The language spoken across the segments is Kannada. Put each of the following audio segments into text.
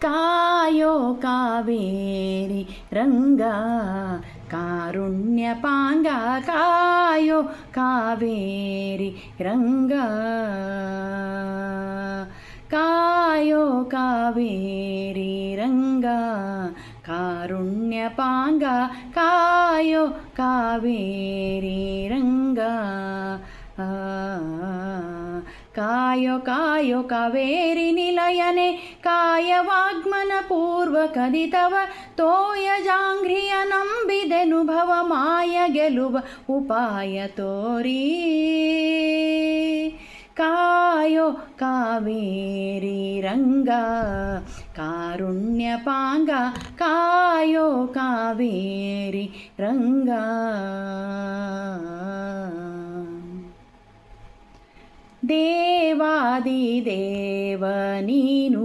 ಕಾಯೋ ಕಾವೇರಿ ರಂಗ ಕಾರುಣ್ಯಪಾಂಗ ಕಾಯೋ ಕಾವೇರಿ ರಂಗ ಕಾಯೋ ಕಾವೇರಿ ರಂಗ ಕಾರುಣ್ಯಪಾಂಗ ಕಾಯೋ ಕಾವೇರಿ ರಂಗ ಕಾಯೋ ಕಾಯೋ ಕಾವೇರಿ ನಿಲಯನೆ ಕಾಯವಾಗ್ಮನ ಪೂರ್ವ ಕದಿತವ ತೋಯ ಜಾಂಘ್ರಿಯ ನಂಬಿದೆನು ಭವ ಮಾಯ ಗೆಲುವ ಉಪಾಯ ತೋರಿ ಕಾಯೋ ಕಾವೇರಿ ರಂಗ ಕಾರುಣ್ಯಪಾಂಗ ಕಾಯೋ ಕಾವೇರಿ ರಂಗ ದೇವಾದಿದೇವ ನೀನು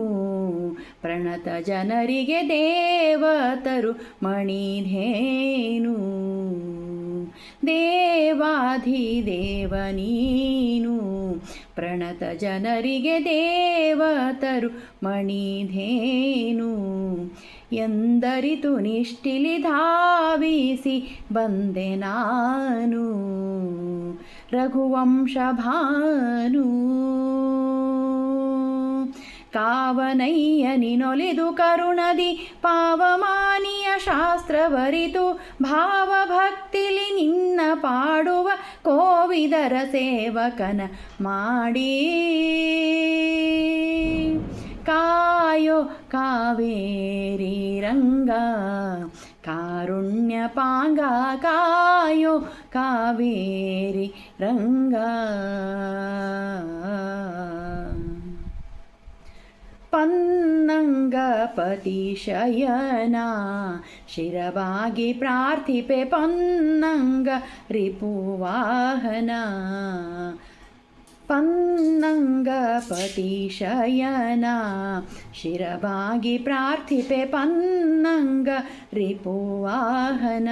ಪ್ರಣತ ಜನರಿಗೆ ದೇವತರು ಮಣಿಧೇನು ದೇವಾಧಿದೇವ ನೀನು ಪ್ರಣತ ಜನರಿಗೆ ದೇವತರು ಮಣಿಧೇನು ಎಂದರಿತು ನಿಷ್ಠಿಲಿ ಧಾವಿಸಿ ಬಂದೆ ನಾನು ರಘುವಂಶ ಭಾನು ಕಾವನಯ್ಯ ನಿನೊಲಿದು ಕರುಣದಿ ಪಾವಮಾನಿಯ ಶಾಸ್ತ್ರವರಿತು ಭಾವಭಕ್ತಿಲಿ ನಿನ್ನ ಪಾಡುವ ಕೋವಿದರ ಸೇವಕನ ಮಾಡಿ ಕಾಯೋ ಕಾವೇರಿ ರಂಗ ಕಾರುಣ್ಯಪಾಂಗ ಕಾಯೋ ಕಾವೇರಿ ರಂಗ ಪನ್ನಂಗಪತಿ ಶಯನ ಶಿರವಾಗಿ ಪ್ರಾರ್ಥಿಪೆ ಪನ್ನಂಗ ರಿಪುವಾಹನ ಪನ್ನಂಗಪತಿ ಶಯನ ಶಿರವಾಗಿ ಪ್ರಾರ್ಥಿಪೆ ಪನ್ನಂಗ ರಿಪುವಾಹನ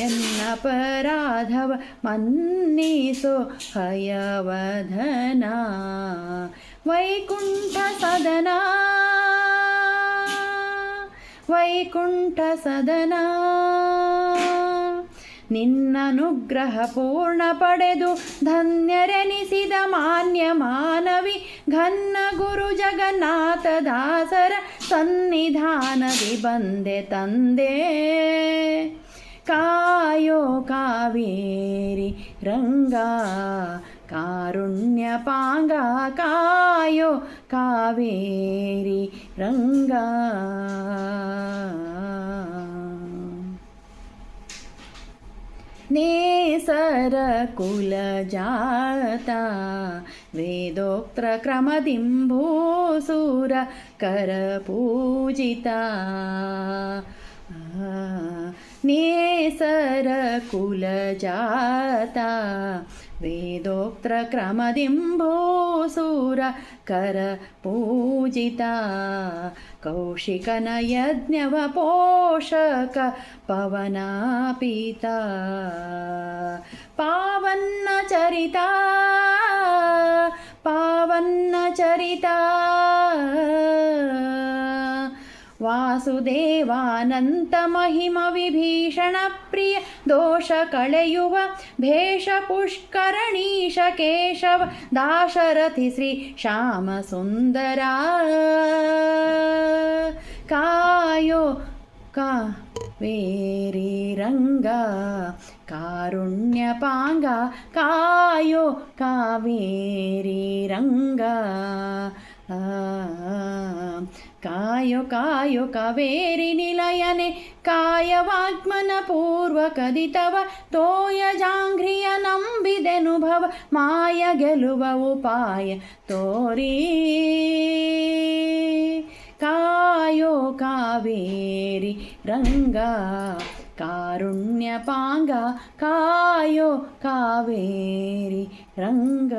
ಎನ್ನಪರಾಧವ ಮನ್ನಿಸೋ ಹಯವಧನ ವೈಕುಂಠ ಸದನ ವೈಕುಂಠ ಸದನ ನಿನ್ನನುಗ್ರಹ ಪೂರ್ಣ ಪಡೆದು ಧನ್ಯರೆನಿಸಿದ ಮಾನ್ಯ ಮಾನವಿ ಘನ್ನ ಗುರು ಜಗನ್ನಾಥ ದಾಸರ ಸನ್ನಿಧಾನದಿ ಬಂದೆ ತಂದೆ ಕಾಯೋ ಕಾವೇರಿ ರಂಗ ಕಾರುಣ್ಯಪಾಂಗ ಕಾಯೋ ಕಾವೇರಿ ರಂಗ ನೇಸರ ಕುಲ ಜಾತ ವೇದೋಕ್ತ ಕ್ರಮದಿಂಭೂಸೂರ ಕರ ಪೂಜಿತ ನೇಸರ ಕುಲ ಜಾತ ವೇದೋಕ್ತ ಕ್ರಮದಿಂಭೂಸೂರ ಕರ ಪೂಜಿತ ಕೌಶಿಕನ ಯಜ್ಞವ ಪೋಷಕ ಪವನಾಪಿತ ಪಾವನ್ನ ಚರಿತ ಪಾವನ್ನ ಚರಿತ ವಾಸುದೇವಾನಂತ ಮಹಿಮ ವಿಭೀಷಣ ಪ್ರಿಯ ದೋಷ ಕಳೆಯುವ ಭೇಷ ಪುಷ್ಕರಣೀಶ ಕೇಶವ ದಾಶರಥಿ ಶ್ರೀ ಶ್ಯಾಮ ಸುಂದರ ಕಾಯೋ ಕಾವೇರಿ ರಂಗ ಕಾರುಣ್ಯಪಾಂಗ ಕಾಯೋ ಕಾವೇರಿ ರಂಗ ಕಾಯೋ ಕಾಯೋ ಕಾವೇರಿ ನಿಲಯನೆ ಕಾಯವಾಗ್ಮನ ಪೂರ್ವ ಕದಿತವ ತೋಯ ಜಾಂಘ್ರಿಯ ನಂಬಿದೆನು ಭವ ಮಾಯ ಗೆಲುವ ಉಪಾಯ ತೋರಿ ಕಾಯೋ ಕಾವೇರಿ ರಂಗ ಕಾರುಣ್ಯಪಾಂಗ ಕಾಯೋ ಕಾವೇರಿ ರಂಗ